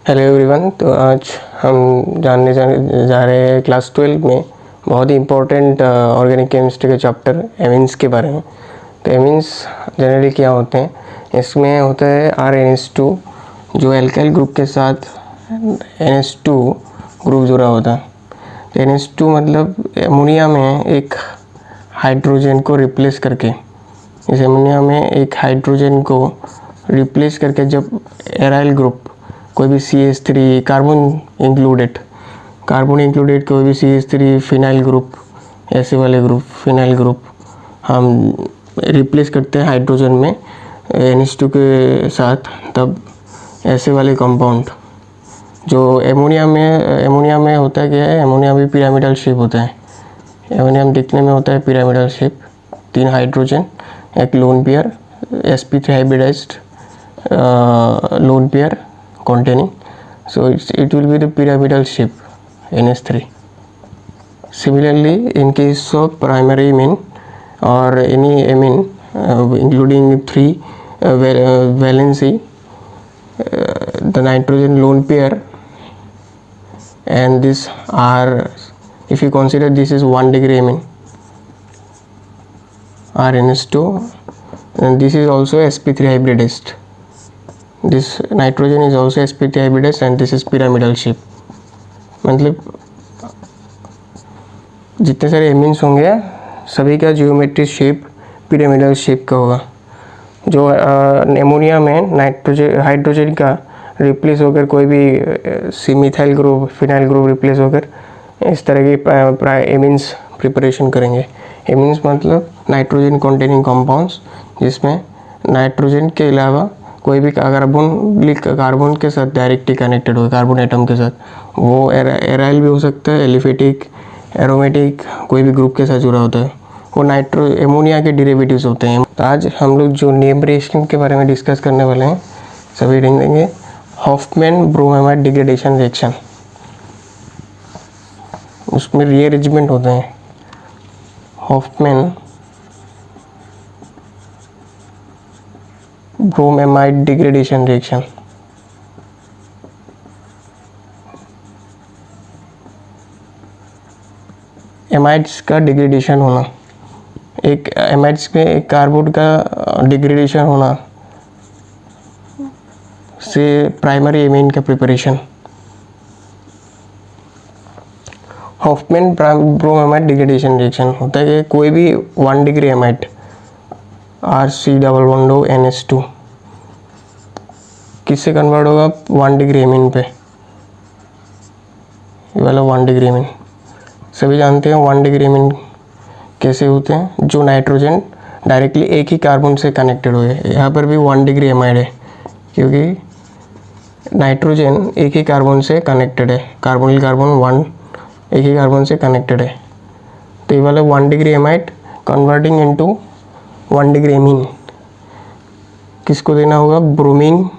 Hello everyone. तो आज हम जानने जा रहे हैं क्लास 12 में बहुत ही इम्पोर्टेंट ऑर्गेनिक केमिस्ट्री के चैप्टर एमीन्स के बारे में। तो एमीन्स जनरली क्या होते हैं, इसमें होता है RnH2 जो एल्काइल ग्रुप के साथ NH2 ग्रुप जुड़ा होता है। तो NH2 मतलब अमोनिया में एक हाइड्रोजन को रिप्लेस करके, इस अमोनिया में एक हाइड्रोजन को रिप्लेस करके जब एराइल ग्रुप कोई भी CH3 कार्बन इंक्लूडेड कोई भी CH3 फिनाइल ग्रुप, ऐसे वाले ग्रुप फिनाइल ग्रुप हम रिप्लेस करते हैं हाइड्रोजन में NH2 के साथ, तब ऐसे वाले कंपाउंड जो एमोनिया में होता है क्या है, एमोनिया भी पिरामिडल शेप होता है। एमोनिया दिखने में होता है पिरामिडल शेप, 3 हाइड्रोजन, एक lone pair sp3 hybridized lone pair containing, so it will be the pyramidal shape NH3. Similarly, in case of primary amine or any amine including 3 valency, the nitrogen lone pair and this are, if you consider this is 1 degree amine RnH2, and this is also sp3 hybridized. This nitrogen is also sp3 hybridized and this is pyramidal shape. मतलब जितने सारे amines होंगे सभी का geometry shape pyramidal shape का होगा। जो ammonia में हाइड्रोजन का रिप्लेस होकर कोई भी methyl group phenyl group replace होकर इस तरह की एमीन्स प्रिपरेशन करेंगे। एमीन्स मतलब नाइट्रोजन कंटेनिंग कंपाउंड्स जिसमें नाइट्रोजन के अलावा कोई भी कार्बन के साथ डायरेक्टली कनेक्टेड हो, कार्बन एटम के साथ, वो एराइल भी हो सकता है, एलिफेटिक, एरोमेटिक, कोई भी ग्रुप के साथ जुड़ा होता है, वो एमोनिया के डेरिवेटिव्स होते हैं। तो आज हम लोग जो नेम रिएक्शन के बारे में डिस्कस करने वाले हैं सभी रिंग देंगे। हॉफमैन ब्रोमाइड डिग्रेडेशन रिएक्शन, उसमें रीअरेंजमेंट होते हैं। Hoffmann bromide degradation reaction, amides का डिग्रेडेशन होना, एक एमाइड्स में एक कार्बन का डिग्रेडेशन होना से प्राइमरी एमीन का preparation. Hoffmann bromide degradation reaction होता है कि कोई भी 1 डिग्री एमाइड RC≡NH2 किससे कन्वर्ट होगा 1 डिग्री एमीन पे, ये वाला 1 डिग्री एमीन सभी जानते हैं। 1 डिग्री एमीन कैसे होते हैं, जो नाइट्रोजन डायरेक्टली एक ही कार्बन से कनेक्टेड हो गए। यहाँ पर भी 1 डिग्री एमाइड है क्योंकि नाइट्रोजन एक ही कार्बन से कनेक्टेड है, कार्बोनिल कार्बन 1 एक ही कार्बन से कनेक्टेड है। तो ये वाला 1 degree amide converting into 1 degree amine किसको देना होगा, ब्रोमीन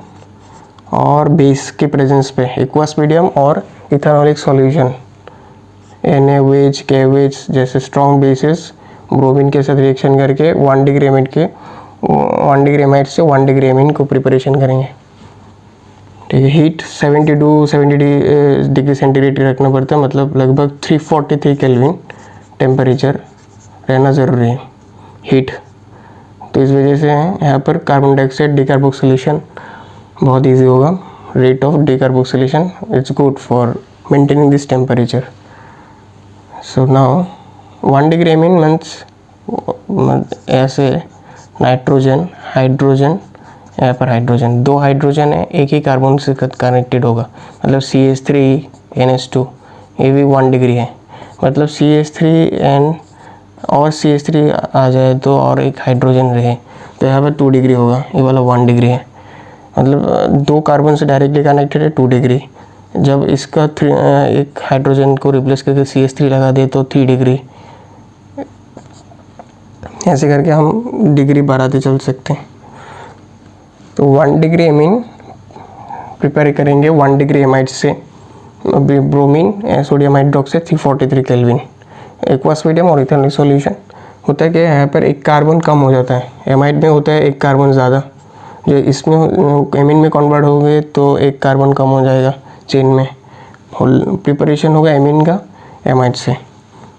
और बेस के प्रेजेंस पे एक्वस मीडियम और इथेनॉलिक सॉल्यूशन NaOH KOH जैसे स्ट्रॉन्ग बेसिस ब्रोमीन के साथ रिएक्शन करके 1 डिग्री एमाइड से 1 डिग्री एमीन को प्रिपरेशन करेंगे। ठीक है, हीट 70 डिग्री सेंटीग्रेड रखना पड़ता है, मतलब लगभग 343 केल्विन टेम्परेचर रहना ज़रूरी है हीट। तो इस वजह से यहाँ पर कार्बन डाइऑक्साइड डिकार्बोक्सिलेशन बहुत इजी होगा। Rate of decarboxylation it's good for maintaining this temperature. So now 1 degree amine means ऐसे नाइट्रोजन हाइड्रोजन, यहाँ पर हाइड्रोजन 2 हाइड्रोजन है, एक ही कार्बन से कनेक्टेड होगा, मतलब CH3 NH2, ये भी 1 डिग्री है, मतलब CH3N और CH3 आ जाए तो और एक हाइड्रोजन रहे तो यहाँ पर 2 डिग्री होगा, ये वाला 1 डिग्री है, मतलब 2 कार्बन से डायरेक्टली कनेक्टेड है 2 डिग्री। जब इसका एक हाइड्रोजन को रिप्लेस करके CH3 लगा दे तो 3 डिग्री, ऐसे करके हम डिग्री बढ़ाते चल सकते हैं। तो 1 डिग्री एमीन प्रिपेयर करेंगे 1 डिग्री एमाइड से bromine sodium hydroxide 343 kelvin, aqueous medium और इथेनॉलिक सॉल्यूशन। होता है कि यहाँ पर एक कार्बन कम हो जाता है, एमाइड में होता है एक कार्बन ज़्यादा, जो इसमें एमीन में कन्वर्ट हो गए तो एक कार्बन कम हो जाएगा चेन में, प्रिपरेशन होगा एमीन का एमाइड से।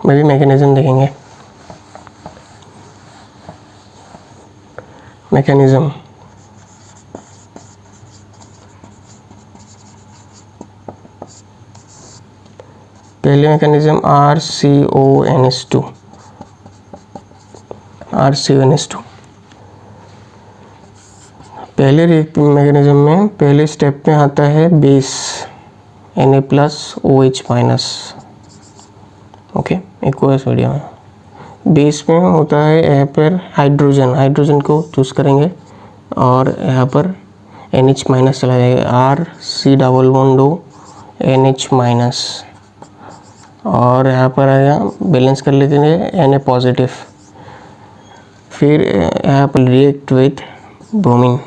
मैं भी मैकेनिज्म देखेंगे। मैकेनिज्म पहले मैकेनिज्म RCONH2 पहले मैकेनिज्म में पहले स्टेप में आता है base Na+OH-, okay aqueous medium में। बेस में होता है यहाँ पर हाइड्रोजन को चूज़ करेंगे और यहाँ पर NH- चला जाएगा, RC≡NH-, और यहाँ पर आएगा बैलेंस कर लेते हैं Na+। फिर यहाँ पर रिएक्ट विथ ब्रोमीन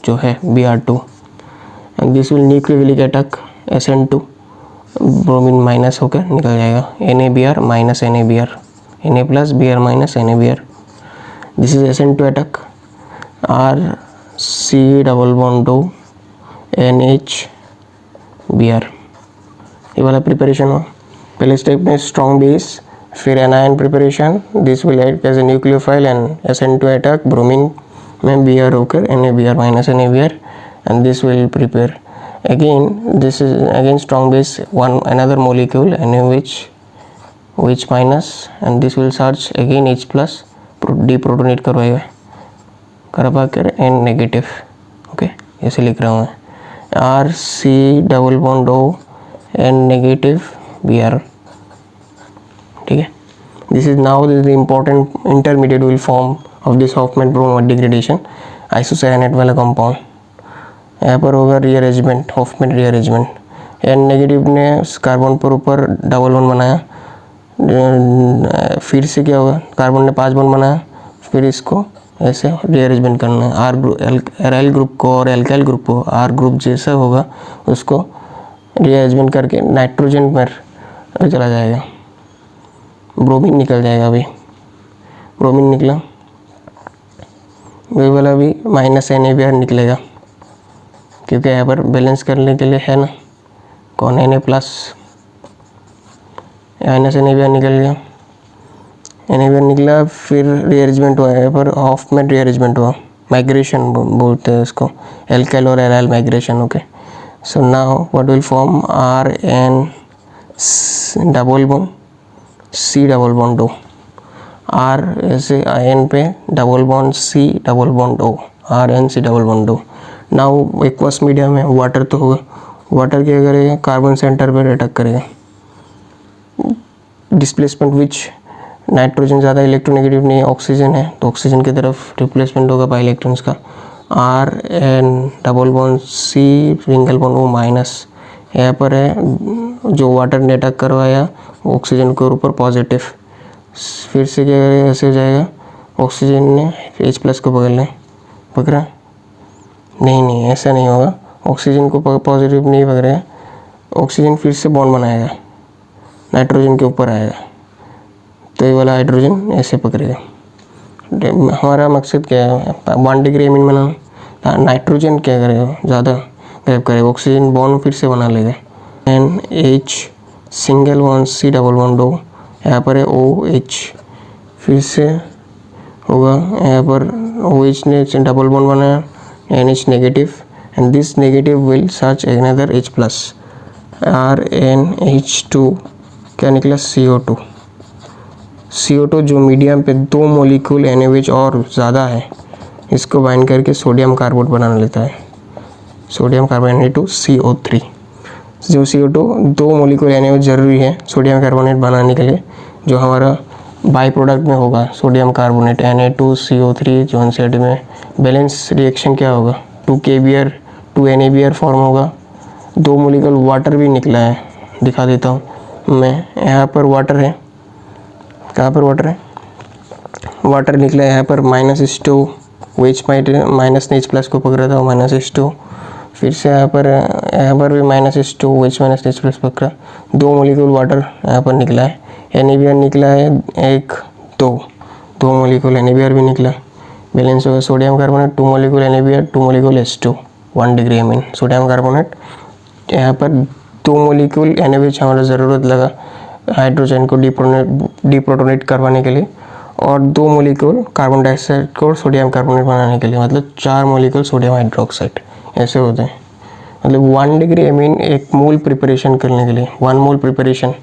जो है Br2 and this will nucleophilic attack SN2, bromine minus होकर निकल जाएगा NaBr minus NaBr, Na+Br minus NaBr। This is SN2 attack, RC≡NH≡Br। ये वाला प्रिपरेशन हो। पहले स्टेप में स्ट्रॉन्ग बेस, फिर anion preparation, this will act as a nucleophile and SN2 attack, bromine में Br होकर NaBr minus NaBr and this will prepare again, this is again strong base, one another molecule NaOH- and this will search again H+, deprotonate करवाएगा करवा कर N-, okay ऐसे लिख रहा हूँ मैं, RC≡O N-Br, ठीक है। This is now the important intermediate will form of this Hofmann-Bromo degradation, isocyanate वाला compound। यहाँ पर होगा रीअरेंजमेंट, हॉफमैन रीअरेंजमेंट। N- ने कार्बन पर ऊपर डबल बॉन्ड बनाया, फिर से क्या होगा, कार्बन ने 5 बॉन्ड बनाया, फिर इसको ऐसे रीअरेंजमेंट करना है। एराइल ग्रुप को और एल्काइल ग्रुप को R ग्रुप जैसा होगा उसको रीअरेंजमेंट करके नाइट्रोजन पर चला जाएगा, ब्रोमीन निकल जाएगा। अभी ब्रोमीन निकला, वही वाला भी माइनस NaBr निकलेगा क्योंकि यहाँ पर बैलेंस करने के लिए है ना, कौन Na+, माइनस NaBr निकल गया, NaBr निकला, फिर रीअरेंजमेंट हुआ, यहाँ पर हॉफमैन रीअरेंजमेंट हुआ, माइग्रेशन बोलते हैं इसको, एल्काइल और aryl migration, okay. So now what will form RN≡C≡O, R ऐसे N पे double bond C≡O, RNC≡O। Now aqueous medium में वाटर तो होगा, वाटर क्या करेगा, कार्बन सेंटर पर अटैक करेगा, डिस्प्लेसमेंट विच नाइट्रोजन ज़्यादा इलेक्ट्रोनेगेटिव नहीं, ऑक्सीजन है तो ऑक्सीजन की तरफ रिप्लेसमेंट होगा बाई इलेक्ट्रॉन्स का, RN≡C≡O-। यहाँ पर है जो वाटर ने अटैक करवाया ऑक्सीजन के ऊपर पॉजिटिव, फिर से क्या करेगा, ऐसे हो जाएगा, ऑक्सीजन ने H+ को पकड़ा, नहीं ऐसा नहीं होगा, ऑक्सीजन को पॉजिटिव नहीं पकड़ेगा, ऑक्सीजन फिर से बॉन्ड बनाएगा, नाइट्रोजन के ऊपर आएगा, तो ये वाला हाइड्रोजन ऐसे पकड़ेगा। हमारा मकसद क्या है, 1 डिग्री एमीन बनाना, नाइट्रोजन क्या करेगा, ज़्यादा ग्रैब करेगा, ऑक्सीजन बॉन्ड फिर से बना लेगा, NH≡C≡O, यहाँ पर है OH, फिर से होगा, यहाँ पर OH ने डबल बॉन्ड बनाया, NH- and this negative will search another H+, RnH2 क्या निकला, CO2 जो मीडियम पे 2 मॉलिक्यूल NaOH और ज़्यादा है, इसको बाइंड करके सोडियम कार्बोनेट बना लेता है, सोडियम कार्बोनेट CO3। जो CO2 2 मॉलिक्यूल NaOH ज़रूरी है सोडियम कार्बोनेट बनाने के लिए, जो हमारा बाई प्रोडक्ट में होगा सोडियम कार्बोनेट Na2CO3, जो NCERT में बैलेंस रिएक्शन क्या होगा, 2KBr 2NaBr फॉर्म होगा, 2 मॉलिक्यूल वाटर भी निकला है, दिखा देता हूँ मैं, यहाँ पर वाटर है, कहाँ पर वाटर है, वाटर निकला है यहाँ पर -H2, OH माइनस ने H+ को पकड़ा था, -H2, फिर से यहाँ पर भी -H2, OH माइनस ने H+ पकड़ा, 2 मॉलिक्यूल वाटर यहाँ पर निकला है, NaBr निकला है 1 2 मॉलिक्यूल NaBr भी निकला, बैलेंस होगा sodium carbonate 2 molecule NaBr 2 molecule H2 1 degree amine. Sodium carbonate यहाँ पर 2 मोलिक्यूल NaBH हमारा ज़रूरत लगा हाइड्रोजन को डीप्रोटोनेट करवाने के लिए, और 2 मोलिक्यूल कार्बन डाइऑक्साइड को सोडियम कार्बोनेट बनाने के लिए, मतलब 4 मोलिक्यूल सोडियम हाइड्रोक्साइड ऐसे होते हैं। मतलब 1 डिग्री एमीन एक मोल प्रिपरेशन करने के लिए 1 mole preparation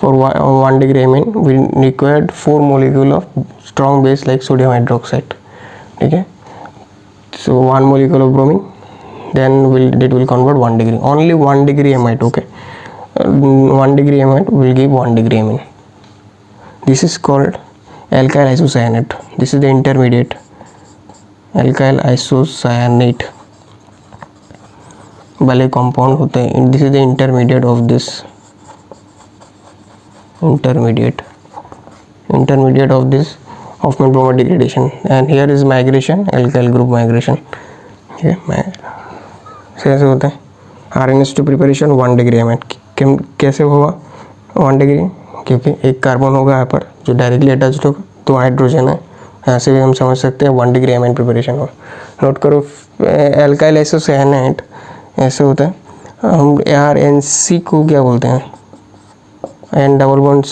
for 1 degree amine will required 4 molecule of strong base like sodium hydroxide. ठीक है, so 1 molecule of bromine then it will convert 1 degree, only 1 degree amide. Okay, 1 degree amide will give 1 degree amine. This is called alkyl isocyanate. This is the intermediate alkyl isocyanate वाले compound होते हैं। This is the intermediate of this intermediate of this Hofmann-Bromo degradation, and here is migration, alkyl group migration. Okay, कैसे होता है RnH2 preparation 1 degree amide. कैसे होगा 1 degree? क्योंकि एक कार्बन होगा यहाँ पर जो डायरेक्टली अटैच्ड होगा, 2 हाइड्रोजन है, यहाँ से भी हम समझ सकते हैं 1 डिग्री एमाइड प्रिपरेशन होगा। नोट करो एल्काइल आइसोसायानाइड ऐसे होता है। हम RnC को क्या बोलते हैं? N double bond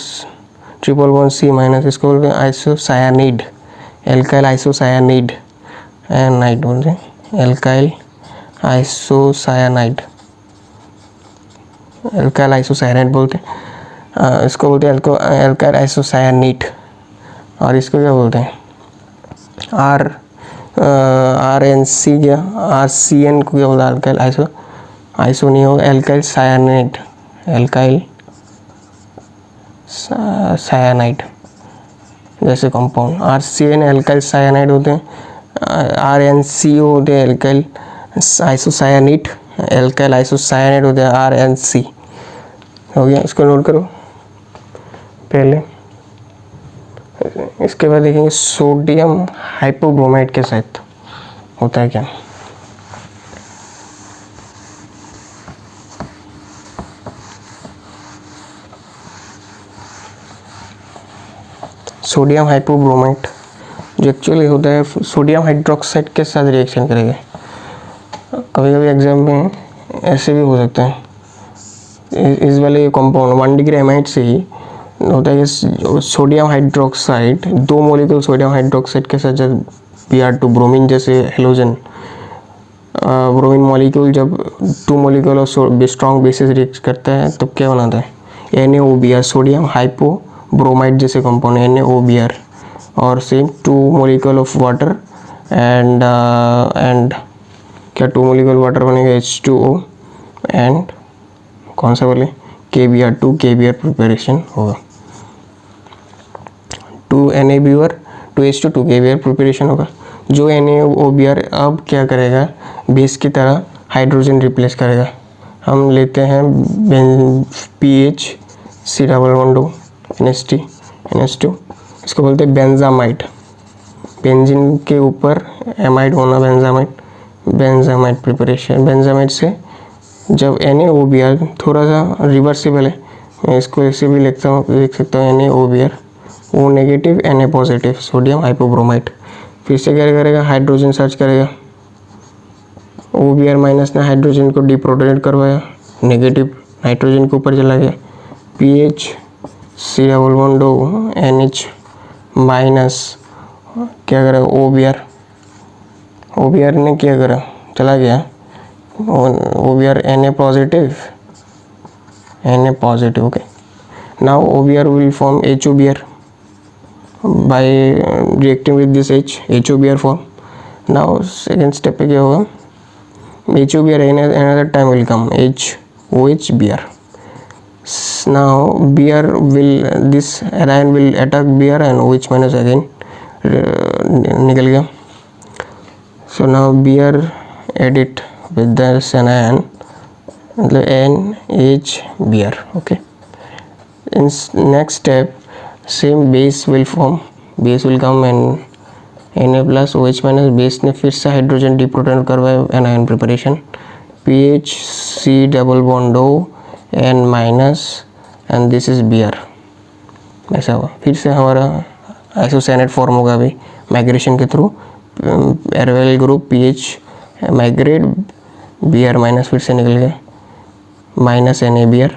triple bond C minus, इसको बोलते हैं आइसोसायानिड, एल्काइल आइसोसायानिड नाइट बोलते हैं, एल्काइल आइसोसायानाइड, एल्काइल आइसोसायानाइड बोलते हैं। इसको बोलते हैं एल्काइल आइसोसायानीट, और इसको क्या बोलते हैं RnC क्या RCN को क्या बोलते हैं? एल्काइल आइसो नहीं होगा, एल्काइल सायानाइड, एल्काइल सायानाइड जैसे कंपाउंड। RCN एल्काइल सायानाइड होते हैं, RnCO होते हैं एल्काइल आइसोसायानीट, एल्काइल आइसोसायानाइड होते हैं RnC। हो गया, इसको नोट करो पहले। इसके बाद देखेंगे सोडियम हाइपोब्रोमाइड के साथ होता है क्या। सोडियम हाइपोब्रोमाइड जो एक्चुअली होता है सोडियम हाइड्रोक्साइड के साथ रिएक्शन करेगा। कभी कभी एग्जाम में ऐसे भी हो सकता है, इस वाले कंपाउंड 1 डिग्री एमाइड से ही होता है कि sodium hydroxide 2 molecule sodium hydroxide के साथ जब Br2 ब्रोमीन जैसे हेलोजन ब्रोमीन मॉलिक्यूल जब 2 molecule of strong bases react करता है तब क्या बनाता है NaOBr, सोडियम हाइपोब्रोमाइड जैसे कंपाउंड NaOBr, और same 2 molecule of water and क्या 2 मोलिक्यूल वाटर बनेगा H2O, एंड कौन सा बोले KBr2 KBr प्रिपरेशन होगा, 2 NaBr 2H2 2 KBr प्रिपरेशन होगा। जो NaOBr अब क्या करेगा बेस की तरह हाइड्रोजन रिप्लेस करेगा। हम लेते हैं PH C double bond NH2, इसको बोलते हैं बेंजामाइड। बेंजीन के ऊपर एमाइड होना बेंजामाइड प्रिपरेशन। बेंजामाइड से जब NaOBr थोड़ा सा रिवर्सिबल है, मैं इसको ऐसे भी लिख सकता हूँ NaOBr O negative Na positive sodium hypobromide. फिर से क्या करेगा हाइड्रोजन सर्च करेगा, OBr माइनस ने हाइड्रोजन को डिप्रोटोनेट करवाया, नेगेटिव नाइट्रोजन के ऊपर चला गया, PH C double bond NH minus क्या करा OBr ने क्या करा चला गया OBr Na positive okay. Now OBr will form HOBr by reacting with this HOBr form. Now second step पे क्या होगा HOBr another time will come HOHBr. Now Br will this anion will attack Br and OH minus again निकल गया। So now Br edit with this anion मतलब NHBr okay. In next step same base will come and Na plus OH minus base ने फिर से hydrogen डिप्रोटोनेट करवाया anion preparation PH C double bond O N minus and this is Br ऐसा हुआ। फिर से हमारा आइसोसाइनेट फॉर्म होगा अभी माइग्रेशन के through aryl group PH migrate, Br minus फिर से निकल गया माइनस NaBr।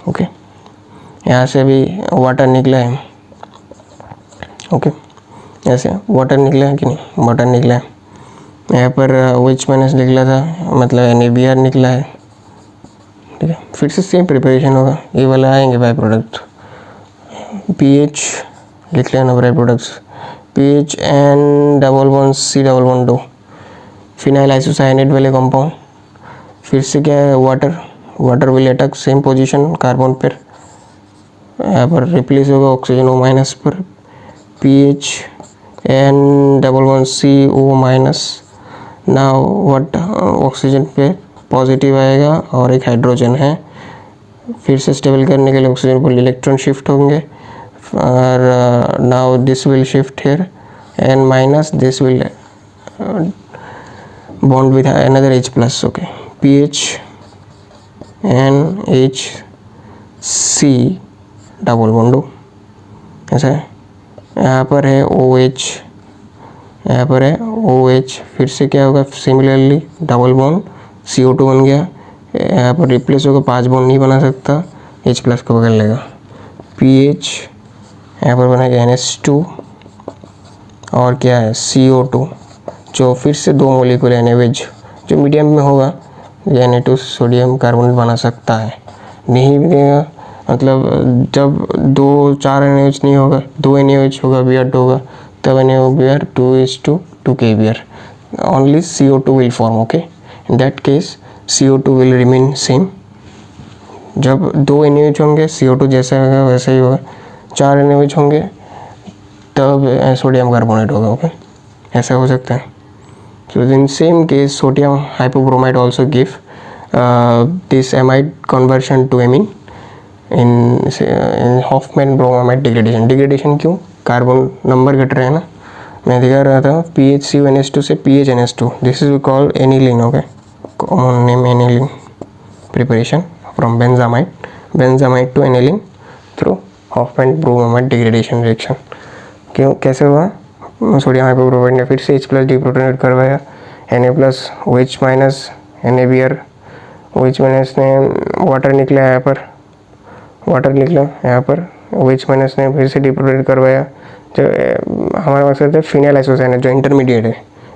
ओके, यहाँ से भी वाटर निकला है। ओके, ऐसे वाटर निकला है कि नहीं, वाटर निकला है। यहाँ पर OH माइनस निकला था, मतलब NaBr निकला है। ठीक है, फिर से सेम प्रिपरेशन होगा, ये वाला आएंगे बाई प्रोडक्ट। पीएच लिख लेना byproducts, PH N double one C double one 2 phenyl isocyanate वाले कंपाउंड। फिर से क्या है, water, water will attack same position carbon पर, यहाँ पर रिप्लेस होगा ऑक्सीजन O माइनस पर, PH N double one C O minus. ना वट ऑक्सीजन पे पॉजिटिव आएगा और एक हाइड्रोजन है, फिर से स्टेबल करने के लिए ऑक्सीजन पर इलेक्ट्रॉन शिफ्ट होंगे और now this will shift here N minus, this will bond with another H plus. Okay, P NHC double bond O, ऐसा है। यहाँ पर है OH, यहाँ पर है OH, फिर से क्या होगा, सिमिलरली डबल बॉन्ड CO2 बन गया। यहाँ पर रिप्लेस होगा, 5 बॉन्ड नहीं बना सकता, H प्लस को पकड़ लेगा। पीएच यहाँ पर बनेगा NH2 और क्या है CO2, जो फिर से 2 मोलिकुल NaOH जो मीडियम में होगा, Na2 सोडियम कार्बोनेट बना सकता है। नहीं बनेगा मतलब जब 4 NaOH नहीं होगा, 2 NaOH होगा, Br2 होगा, तब NaOBr 2:2 Kbr, only CO2 will form। Okay, in that case CO2 will remain same। जब 2 NaOH होंगे, CO2 जैसा होगा वैसा ही होगा। 4 NaOH होंगे तब सोडियम कार्बोनेट होगा। ओके, ऐसा हो सकता है। So in same case sodium hypobromite also give this amide conversion to amine in Hofmann bromamide degradation। Degradation क्यों, कार्बन नंबर घट रहे हैं ना, मैं दिखा रहा था PHCONH2 से PHNH2, this is called aniline. Okay, common name aniline preparation from benzamide to aniline through Hofmann bromamide degradation reaction. क्यों, कैसे हुआ, सोडियम हाइपोब्रोमाइड ने फिर से H प्लस डिप्रोटोनेट करवाया, Na plus OH minus NaBr, OH minus ने water निकला, यहाँ पर वाटर निकला, यहाँ पर OH माइनस ने फिर से डिप्रोटोनेट करवाया। जो हमारा मकसद है फिनाइल आइसोसाइनेट जो इंटरमीडिएट है,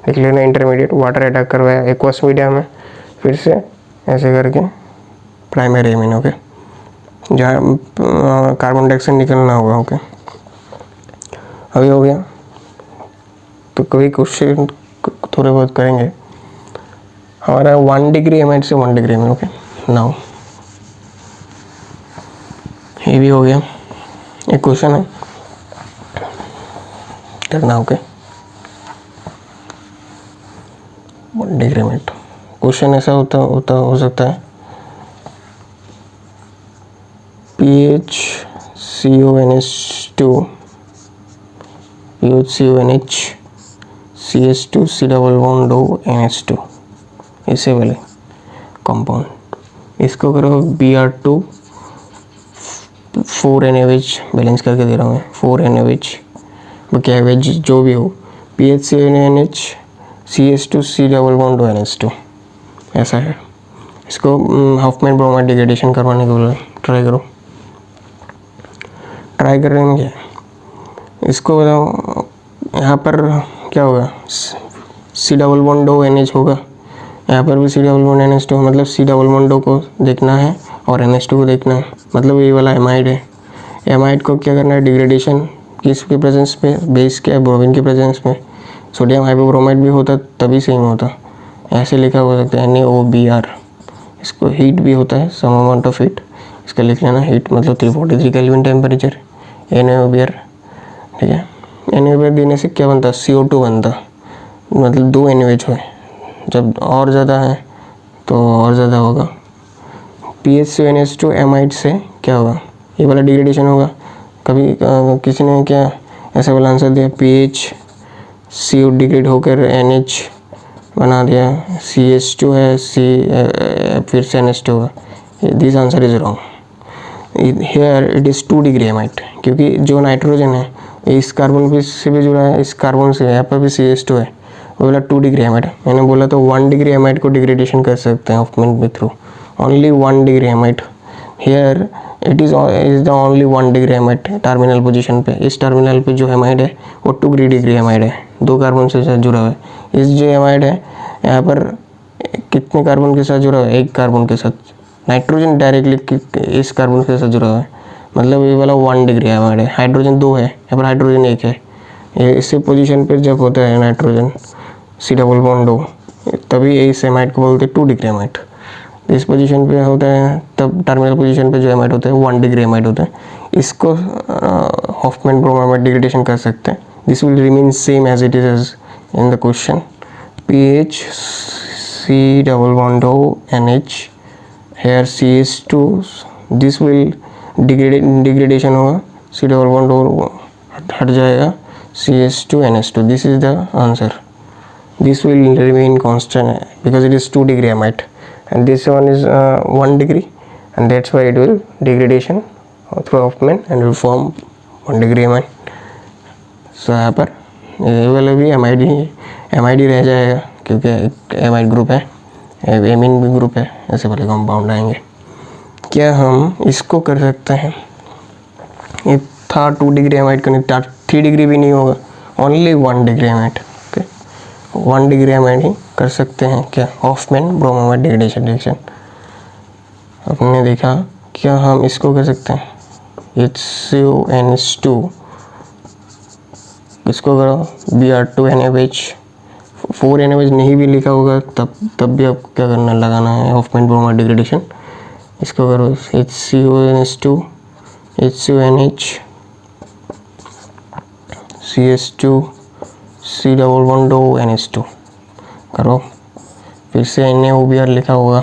लिख लेना इंटरमीडिएट, वाटर अटैक करवाया एक्वस मीडिया में, फिर से ऐसे करके प्राइमरी एमीन। ओके, जहाँ कार्बन डाइऑक्साइड निकलना होगा। ओके, अभी हो गया, तो कभी क्वेश्चन थोड़े बहुत करेंगे। हमारा 1 डिग्री एमाइड से 1 डिग्री एमीन। ओके, नाउ ये भी हो गया, एक क्वेश्चन है करना। ओके, 1 डिग्री एमाइड क्वेश्चन ऐसा हो सकता है PHCONH2 PHCONH CH2 C double bond O NH2, इसे वाले कंपाउंड, इसको करो Br2 4 NaOH बैलेंस करके दे रहा हूँ मैं, 4 NaOH क्या वेज जो भी हो, PHCONH CH2 C double bond O NH2, ऐसा है। इसको हॉफमैन ब्रोमाइड डिग्रेडेशन करवाने के लिए ट्राई करो। ट्राई कर रहे हैं क्या, इसको बताओ, यहाँ पर क्या होगा, C double bond O NH होगा, यहाँ पर भी C डबल बॉन्ड NH2, मतलब C डबल बॉन्ड O को देखना है और NH2 को देखना है, मतलब ये वाला एमाइड है। एमाइड को क्या करना है, डिग्रेडेशन किसके प्रेजेंस में, बेस के ब्रोमीन के प्रेजेंस में, सोडियम हाइपोब्रोमाइड भी होता तभी सेम होता, ऐसे लिखा हो सकता है NaOBr। इसको हीट भी होता है, सम अमाउंट ऑफ हीट, इसका लिख लेना, हीट मतलब 343 केल्विन टेम्परेचर, NaOBr। ठीक है, NaOBr देने से क्या बनता, CO2 बनता, मतलब 2 NaOH हुए, जब और ज़्यादा है तो और ज़्यादा होगा। PHCONH2 एमाइड से क्या होगा, ये वाला डिग्रेडेशन होगा। कभी किसी ने क्या ऐसा वाला आंसर दिया, PHCO डिग्रेड होकर NH बना दिया, CH2 है, फिर से NH2 होगा, this answer is wrong. Here it is 2 degree amide, क्योंकि जो नाइट्रोजन है इस कार्बन पे से भी जुड़ा है, इस कार्बन से यहाँ पर भी CH2 है, वो बोला 2 डिग्री एमाइड। मैंने बोला तो 1 डिग्री एमाइड को डिग्रेडेशन कर सकते हैं हॉफमैन के through, only 1 degree amide. Here it is the only 1 degree amide terminal position पे। इस टर्मिनल पे जो एमाइड है वो 2 डिग्री एमाइड है, 2 कार्बन से साथ जुड़ा हुआ है। इस जो एमाइड है यहाँ पर कितने कार्बन के साथ जुड़ा हुआ है, 1 कार्बन के साथ। नाइट्रोजन डायरेक्टली इस कार्बन के साथ जुड़ा हुआ है, मतलब ये वाला 1 डिग्री एमाइड है। हाइड्रोजन 2 है, यहाँ पर हाइड्रोजन 1 है। ये इसी पोजीशन पे जब होता है nitrogen C double bond O, तभी इस एमाइड को बोलते हैं 2 डिग्री एमाइड। इस पोजीशन पे होता है तब टर्मिनल पोजीशन पे जो एमाइड होता है 1 डिग्री एमाइड होता है। इसको हॉफमैन ब्रोमो डिग्रेडेशन कर सकते हैं। This will remain same as it is as in the question. pH C double bond O NH, here CH2, this will degradation होगा, C डबल बॉन्ड O हट जाएगा, CH2 NH2, this is the answer. This will remain constant because it is 2 degree amide, and this one is 1 degree, and that's why it will degradation through Hofmann and will form 1 degree amide. So यहाँ पर ये वाला भी amide ही रह जाएगा क्योंकि amide group है, amine भी ग्रुप है, ऐसे वाले कंपाउंड आएंगे। क्या हम इसको कर सकते हैं? ये था 2 डिग्री एमाइड का, नहीं 3 डिग्री भी नहीं होगा, only 1 degree amide. 1 degree amide ही कर सकते हैं क्या, हॉफमैन ब्रोमोमाइड डिग्रेडेशन रिएक्शन। आपने देखा क्या हम इसको कर सकते हैं, HCONH2, इसको करो Br2NaOH, 4NaOH नहीं भी लिखा होगा तब भी आपको क्या करना, लगाना है हॉफमैन ब्रोमोमाइड डिग्रेडेशन। इसको करो HCONH2, HCONH, CH2, C double bond O NH2 करो। फिर से NaOBr लिखा होगा,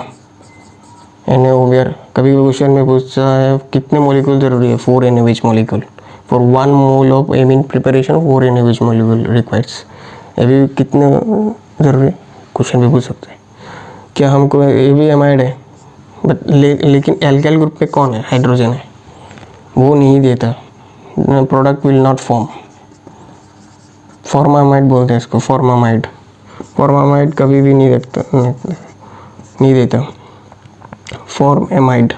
NaOBr कभी भी क्वेश्चन में पूछता है कितने मॉलिक्यूल जरूरी है, 4 NaOH molecule for 1 mole of amine preparation, 4 NaOH molecule requires. अभी कितने ज़रूरी क्वेश्चन भी पूछ सकते हैं। क्या हमको ये भी एमाइड है बट लेकिन एल्काइल ग्रुप पे कौन है, हाइड्रोजन है, वो नहीं देता, product will not form. Formamide बोलते हैं इसको, फॉर्मामाइड कभी भी नहीं देता फॉर्मामाइड।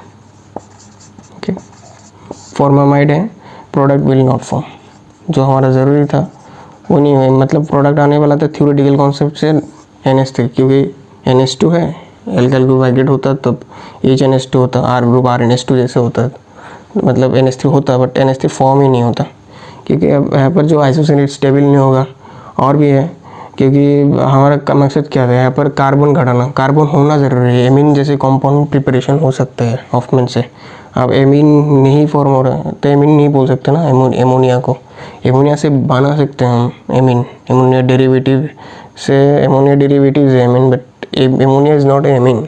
ओके, फॉर्मामाइड है, प्रोडक्ट विल नॉट फॉर्म। जो हमारा ज़रूरी था वो नहीं है, मतलब प्रोडक्ट आने वाला था थ्योरेटिकल कॉन्सेप्ट से NH3, क्योंकि NH2 है, एल्काइल ग्रुप हाइड्रेट होता तब HNH2 होता, R ग्रुप RNH2 जैसे होता, मतलब NH3 होता बट NH3 फॉर्म ही नहीं होता, क्योंकि अब यहाँ पर जो आइसोसेनेट स्टेबल नहीं होगा। और भी है क्योंकि हमारा मकसद क्या था, यहाँ पर कार्बन घटाना, कार्बन होना ज़रूरी है। एमीन जैसे कंपाउंड प्रिपरेशन हो सकते हैं हॉफमैन से। अब एमीन नहीं फॉर्म हो रहा है तो एमीन नहीं बोल सकते ना, एमोनिया को, एमोनिया से बना सकते हैं हम एमीन, एमोनिया डेरिवेटिव से, एमोनिया डेरिवेटिव है amine, but ammonia is not amine,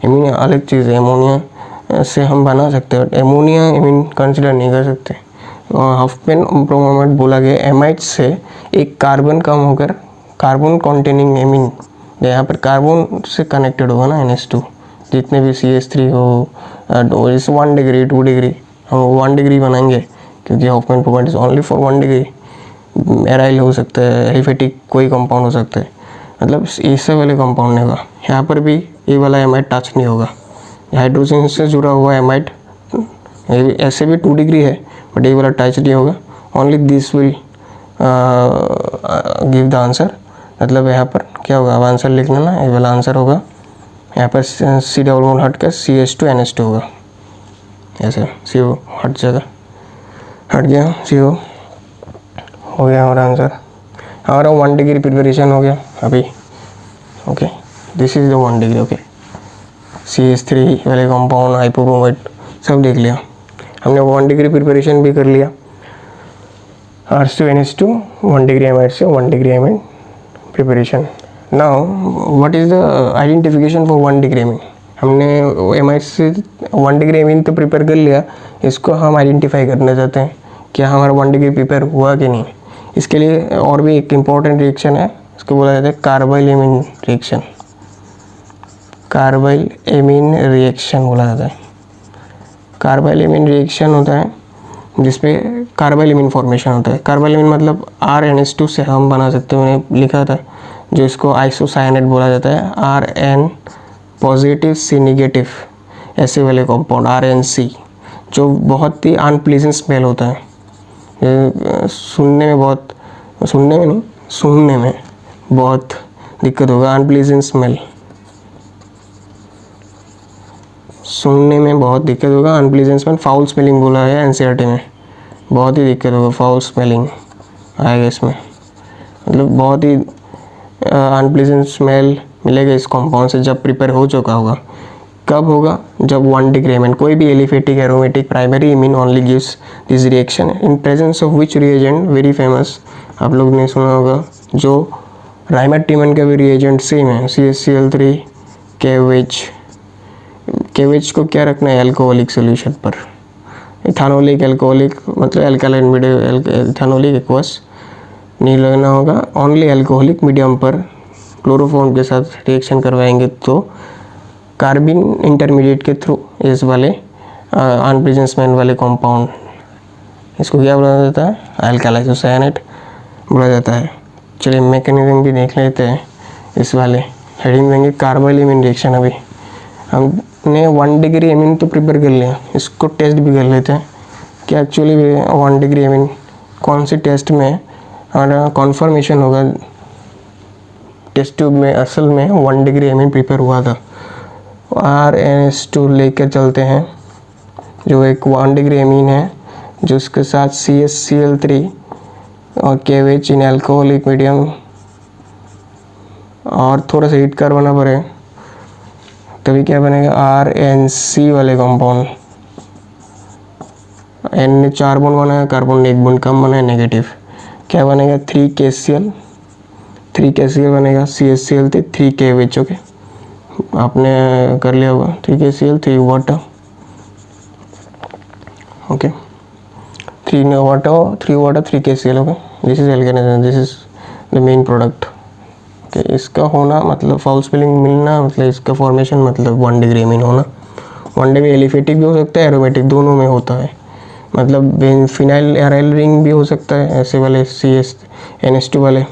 amine अलग चीज़ है। एमोनिया से हम बना सकते हैं बट एमोनिया एमीन कंसिडर नहीं कर सकते। हॉफमैन ब्रोमोमाइड बोला गया एमाइड से एक कार्बन कम होकर कार्बन कॉन्टेनिंग एमीन, यहाँ पर कार्बन से कनेक्टेड होगा ना NH2, जितने भी CH3 हो, इस 1 डिग्री 2 डिग्री हम 1 डिग्री बनाएंगे क्योंकि Hoffmann bromamide is only for 1 degree. Aryl हो सकता है, एलिफेटिक कोई कंपाउंड हो सकता है, मतलब ऐसे वाले कंपाउंड नहीं होगा। यहाँ पर भी ये वाला एमाइड टच नहीं होगा, हाइड्रोजन से जुड़ा हुआ एमाइड ऐसे भी 2 डिग्री है बट ये वाला टच नहीं होगा, only this will give the answer. मतलब यहाँ पर क्या होगा, अब आंसर लिखना ना, ये वाला आंसर होगा, यहाँ पर C डबल बॉन्ड हट कर CH2 NH2 होगा, ऐसे CO हट जाएगा, हट गया CO, हो गया हमारा आंसर। हमारा 1 डिग्री प्रिपरेशन हो गया अभी। Okay, this is the 1 degree. Okay, CH3 वाले कंपाउंड, हाइपोब्रोमाइड सब देख लिया हमने, 1 डिग्री प्रिपरेशन भी कर लिया। R2NH2 1 डिग्री एमाइड से 1 degree amide preparation. Now what is the identification for 1 degree amine. हमने एमाइड से 1 डिग्री एमीन तो प्रिपेयर कर लिया, इसको हम आइडेंटिफाई करना चाहते हैं क्या हमारा 1 डिग्री प्रिपेयर हुआ कि नहीं। इसके लिए और भी एक इम्पॉर्टेंट रिएक्शन है, इसको बोला जाता है carbyl amine reaction, carbyl amine reaction बोला जाता है। कार्बाइल एमीन रिएक्शन होता है जिसपे कार्बाइलिमिन फॉर्मेशन होता है। कार्बाइलिमिन मतलब RnH2 से हम बना सकते हैं, मैंने लिखा था, जो इसको आइसोसाइनेट बोला जाता है। Rn पॉजिटिव सी नेगेटिव ऐसे वाले कंपाउंड RnC, जो बहुत ही अनप्लीजेंट स्मेल होता है। सूंघने में बहुत दिक्कत होगा। अनप्लीजेंट स्मेल, सूंघने में बहुत दिक्कत होगा। अनप्लीजेंट स्मेल, फाउल स्मेलिंग बोला है एनसीईआरटी में, बहुत ही दिक्कत होगा। फाउल स्मेलिंग आएगा इसमें, मतलब बहुत ही अनप्लीजेंट स्मेल मिलेगा इस कंपाउंड से जब प्रिपेयर हो चुका होगा। कब होगा? जब 1 डिग्री एमिन, कोई भी aliphatic aromatic primary imine only gives this reaction in presence of which reagent, very famous, आप लोग ने सुना होगा, जो राइमर-टीमन का भी रिएजेंट सेम है, CaCl3 KOH। KOH को क्या रखना है? एल्कोहलिक सोल्यूशन पर। इथानोलिक एल्कोहलिक मतलब एल्कालाइन मीडियम, इथानोलिक एक्वस नहीं लगना होगा, ओनली एल्कोहलिक मीडियम पर क्लोरोफॉर्म के साथ रिएक्शन करवाएंगे तो कार्बिन इंटरमीडिएट के थ्रू इस वाले अनप्लीजेंट स्मेल वाले कंपाउंड, इसको क्या बोला जाता है? अल्काइल आइसोसाइनेट बोला जाता है। चलिए मैकेनिज्म भी देख लेते हैं। इस वाले हेडिंग देंगे कार्बाइलिमिन रिएक्शन। अभी हमने 1 डिग्री एमिन तो प्रिपेयर कर लिया, इसको टेस्ट भी कर लेते हैं कि एक्चुअली 1 डिग्री एमिन कौन से टेस्ट में हमारा कॉन्फर्मेशन होगा। टेस्ट ट्यूब में असल में 1 डिग्री एमिन प्रिपेयर हुआ था। RnH2 लेकर चलते हैं, जो एक 1 डिग्री एमिन है, जो उसके साथ CaCl3 और KOH इन एल्कोहलिक मीडियम, और थोड़ा सा हीट करवाना पड़ेगा तभी क्या बनेगा? RnC वाले कंपाउंड। N ने 4 बॉन्ड बनाया, कार्बन ने 1 बॉन्ड कम बनाया, नेगेटिव। क्या बनेगा? 3KCl बनेगा, CaCl3 3KOH। ओके, आपने कर लिया होगा। 3KCl 3 water, okay, 3 water 3KCl। Okay, this is alkane, this is the main product. Okay, इसका होना मतलब फाउल स्पेलिंग मिलना, मतलब इसका फॉर्मेशन मतलब 1 डिग्री एमिन होना। 1 डिग्री एलिफेटिक भी हो सकता है, एरोमेटिक दोनों में होता है। मतलब फिनाइल एराइल रिंग भी हो सकता है, ऐसे वाले CH-NH2 वाले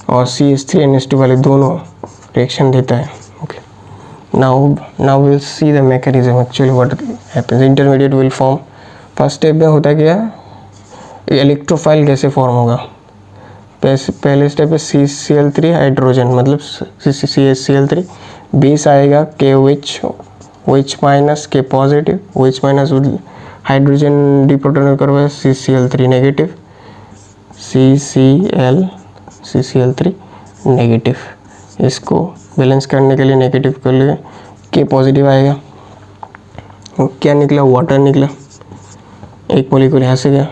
और CH3NH2 वाले दोनों रिएक्शन देता है। Okay, now we'll see the mechanism actually what happens. Intermediate will form. First step में होता है क्या? इलेक्ट्रोफाइल कैसे फॉर्म होगा? पहले स्टेप है CCl3 हाइड्रोजन, मतलब CCl3 बेस आएगा KOH, OH minus K positive, OH minus hydrogen deprotone करवाए CCl3 नेगेटिव, CCl3 नेगेटिव। इसको बैलेंस करने के लिए नेगेटिव कर लिए K पॉजिटिव आएगा। और क्या निकला? वाटर निकला, एक मॉलिक्यूल यहाँ से गया।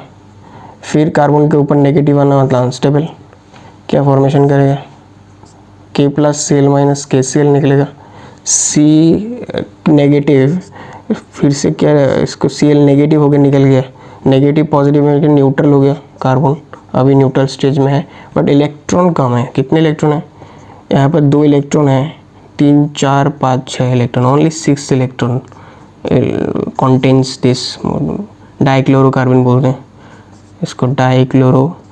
फिर कार्बन के ऊपर नेगेटिव आना मतलब अनस्टेबल, क्या फॉर्मेशन करेगा? K plus Cl minus KCl निकलेगा। C नेगेटिव, फिर से क्या, इसको Cl नेगेटिव होकर निकल गया, नेगेटिव पॉजिटिव में न्यूट्रल हो गया। कार्बन अभी न्यूट्रल स्टेज में है, बट इलेक्ट्रॉन कम है। कितने इलेक्ट्रॉन है यहाँ पर? 2 इलेक्ट्रॉन है, 3 4 5 6 electron, only 6 electron contains this dichlorocarbene बोलते हैं इसको, dichlorocarbene.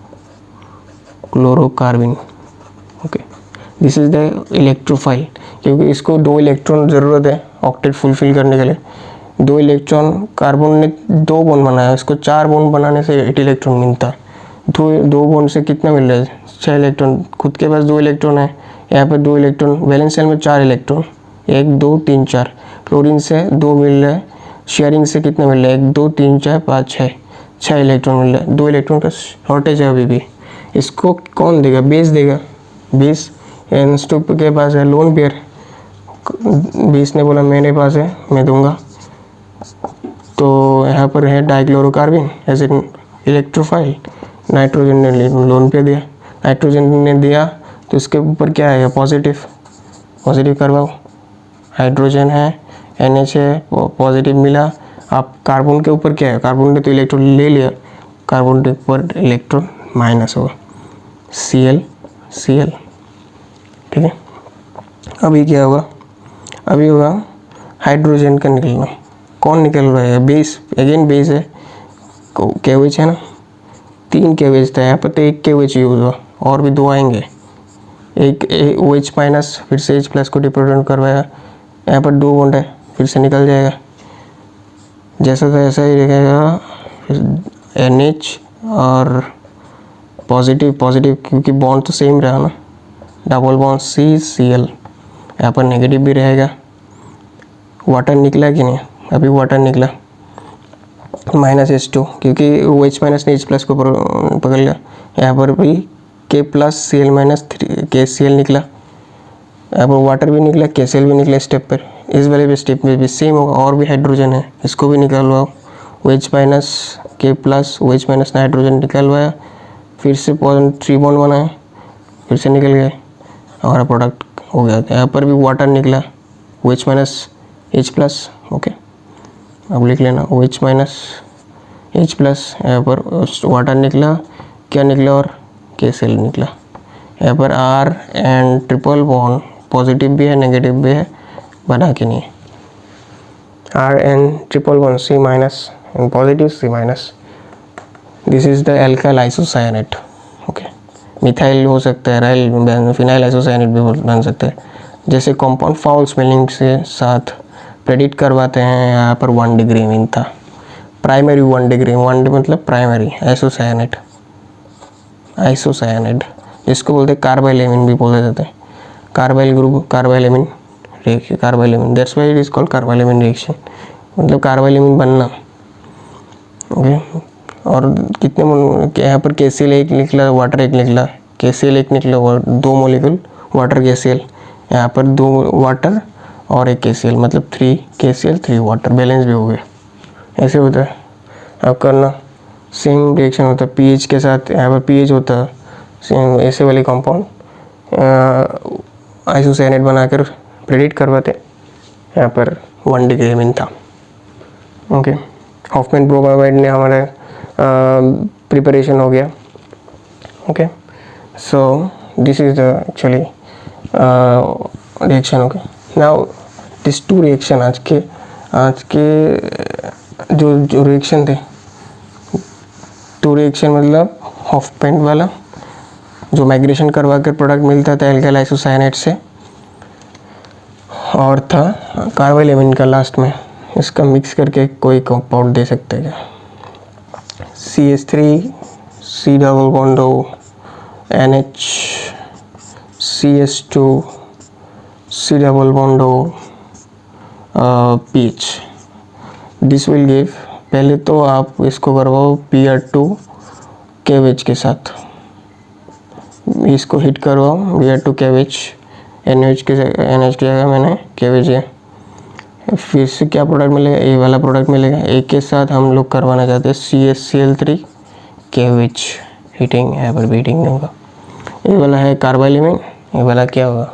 Okay, this is the electrophile, क्योंकि इसको 2 इलेक्ट्रॉन ज़रूरत है ऑक्टेट फुलफिल करने के लिए। 2 इलेक्ट्रॉन, कार्बन ने 2 बॉन्ड बनाया, इसको 4 बॉन्ड बनाने से 8 इलेक्ट्रॉन मिलता है। 2 बॉन्ड से कितना मिल रहा है? 6 इलेक्ट्रॉन। खुद के पास 2 इलेक्ट्रॉन है, यहाँ पर 2 इलेक्ट्रॉन, वैलेंस शेल में 4 इलेक्ट्रॉन, 1 2 3 4। क्लोरीन से 2 मिल रहा है, शेयरिंग से कितना मिल रहा है? 1 2 3 4 5 6 इलेक्ट्रॉन मिल रहा है। 2 इलेक्ट्रॉन का शॉर्टेज है अभी भी। इसको कौन देगा? बेस देगा। बेस NH2 के पास है लोन पेयर, बेस ने बोला मेरे पास है, मैं दूंगा। तो यहाँ पर है डाइक्लोरोकार्बन एज एन इलेक्ट्रोफाइल, नाइट्रोजन ने लोन पे दिया, नाइट्रोजन ने दिया तो इसके ऊपर क्या आएगा? पॉजिटिव करवाओ। हाइड्रोजन है, NH है, पॉजिटिव मिला। आप कार्बन के ऊपर क्या है? कार्बन ने तो इलेक्ट्रॉन ले लिया, कार्बन के ऊपर इलेक्ट्रॉन माइनस होगा, Cl, ठीक है। अभी क्या होगा? अभी होगा हाइड्रोजन का निकलना। कौन निकल रहा है? बेस, अगेन बेस है, KOH है ना, 3 KOH था, यहाँ पर तो 1 KOH यूज़ हुआ, और भी 2 आएंगे। एक OH माइनस फिर से H प्लस को रिप्रेजेंट करवाया, यहाँ पर 2 बॉन्ड है, फिर से निकल जाएगा, जैसा था ऐसा ही रहेगा। फिर NH और पॉजिटिव क्योंकि बॉन्ड तो सेम रहा ना, डबल बॉन्ड CCl, यहाँ पर नेगेटिव भी रहेगा। वाटर निकला कि नहीं, अभी वाटर निकला, -H2 क्योंकि OH माइनस ने H प्लस को पकड़ लिया। यहाँ पर भी K plus Cl minus KCl निकला, यहाँ पर वाटर भी निकला, KCl भी निकला। स्टेप पर इस वाले भी स्टेप में भी सेम होगा, और भी हाइड्रोजन है, इसको भी निकालवाओ। OH minus K plus OH minus nitrogen निकलवाया, फिर से 3 बॉन्ड बनाया, फिर से निकल गए, हमारा प्रोडक्ट हो गया। यहाँ पर भी वाटर निकला, OH minus H plus, okay अब लिख लेना OH माइनस H प्लस, यहाँ पर वाटर निकला, क्या निकला और KCl निकला। यहाँ पर R and triple bond positive भी है नेगेटिव भी है, बना के नहीं, R and triple bond C minus and positive C minus, this is the alkyl isocyanate, okay. Methyl हो सकता है, राइल फिनाइल आइसोसायनेट भी बन सकता है। जैसे कंपाउंड फाउल स्मेलिंग से साथ प्रेडिक्ट करवाते हैं, यहाँ पर 1 डिग्री मीन था, प्राइमरी 1 डिग्री, 1 मतलब प्राइमरी आइसोसायनेट, इसको बोलते हैं कार्बाइलेमिन भी बोले जाते हैं, carbyl group, carbylamine reaction, carbylamine, that's why it is called carbylamine reaction, मतलब कार्बाइलेमिन बनना, ओके। और कितने यहाँ पर KCl 1 निकला, वाटर 1 निकला, KCl 1 निकला, 2 मॉलिक्यूल वाटर KCl, यहाँ पर 2 वाटर और 1 KCl, मतलब 3 KCl 3 वाटर, बैलेंस भी हो गया। ऐसे होता है। अब करना सेम रिएक्शन होता है pH के साथ, यहाँ पर pH होता है सेम, ऐसे वाले कंपाउंड आइसोसायनेट बनाकर प्रेडिक्ट करवाते, यहाँ पर 1 डिग्री मीन था, ओके। हॉफमैन ब्रोमाइड ने हमारा प्रिपरेशन हो गया, okay. So this is the actually reaction, okay. Now this 2 reaction, आज के जो रिएक्शन थे, 2 रिएक्शन मतलब हॉफमैन वाला जो माइग्रेशन करवा कर प्रोडक्ट मिलता था एल्काइल आइसोसायनेट से, और था कार्बाइलेमिन का लास्ट में, इसका मिक्स करके कोई कंपाउंड दे सकते हैं क्या, CH3 C double bond O NH CH2 C double bond O PH, this will give, पहले तो आप इसको करवाओ Br2 KOH के साथ, इसको हिट करवाओ Br2 KOH, NH की जगह मैंने KOH है, फिर से क्या प्रोडक्ट मिलेगा, ये वाला प्रोडक्ट मिलेगा। एक के साथ हम लोग करवाना चाहते हैं CaCl3 KOH, हीटिंग यहाँ पर बीटिंग नहीं होगा। ये वाला है कार्बाइलेमिन, ये वाला क्या होगा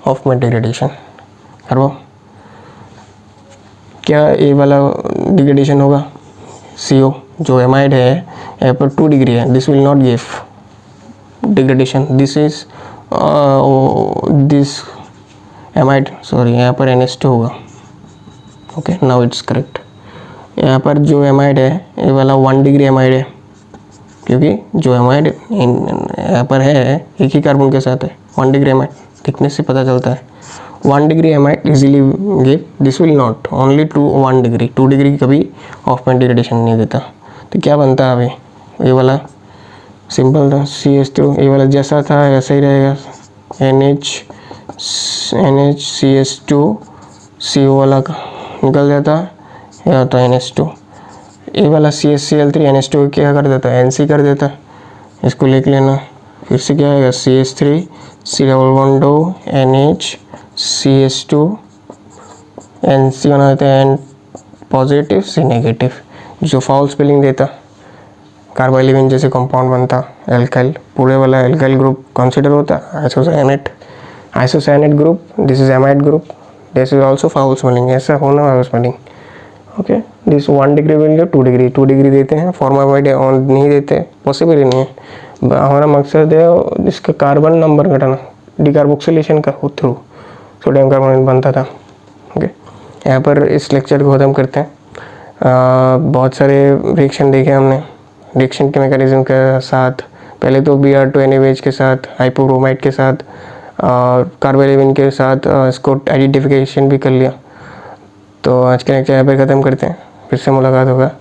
हॉफमैन डिग्रेडेशन, करवाओ क्या ये वाला डिग्रेडेशन होगा, CO जो एमाइड है यहाँ पर 2 डिग्री है, this will not give degradation, this is this amide, sorry यहाँ पर NH2 होगा, ओके नाउ इट्स करेक्ट। यहाँ पर जो एमाइड है ये वाला 1 डिग्री एमाइड है, क्योंकि जो एमाइड यहाँ पर है एक ही कार्बन के साथ है, 1 डिग्री एमाइड, दिखने से पता चलता है। 1 degree amide easily give, this will not, only 1 degree, 2 degree कभी हॉफमैन डिग्रेडेशन नहीं देता। तो क्या बनता है अभी, ये वाला सिंपल था CH2, ये वाला जैसा था ऐसा ही रहेगा, NH CH2 CO वाला का निकल जाता है, यह होता है NH2, ये वाला CaCl3 NH2 क्या कर देता है, NC कर देता है, इसको लिख लेना। फिर से क्या आएगा CH3 C double bond O NH CH2 NC बना देते हैं, N पॉजिटिव C नेगेटिव, जो फाउल स्पेलिंग देता, कार्बाइलेमिन जैसे कंपाउंड बनता, एल्काइल, पूरे वाला एल्काइल ग्रुप कंसिडर होता, isocyanate group, this is amide group, this is also foul smelling, ऐसा होना foul smelling, okay. This 1 degree mill 2 degree देते हैं, फॉर्मामाइड नहीं देते, पॉसिबल ही नहीं है। हमारा मकसद है इसका कार्बन नंबर घटाना, डिकार्बोक्सिलेशन का थ्रू सोडियम कार्बोनेट बनता था, ओके। यहाँ पर इस लेक्चर को ख़त्म करते हैं। बहुत सारे रिएक्शन देखे हमने रिएक्शन के मैकेनिज्म के साथ। पहले तो Br2NaOH के साथ, हाइपोब्रोमाइड के साथ, कार्बोलेविन के साथ इसको आइडेंटिफिकेशन भी कर लिया। तो आज के लेक्चर यहाँ पे ख़त्म करते हैं, फिर से मुलाकात होगा।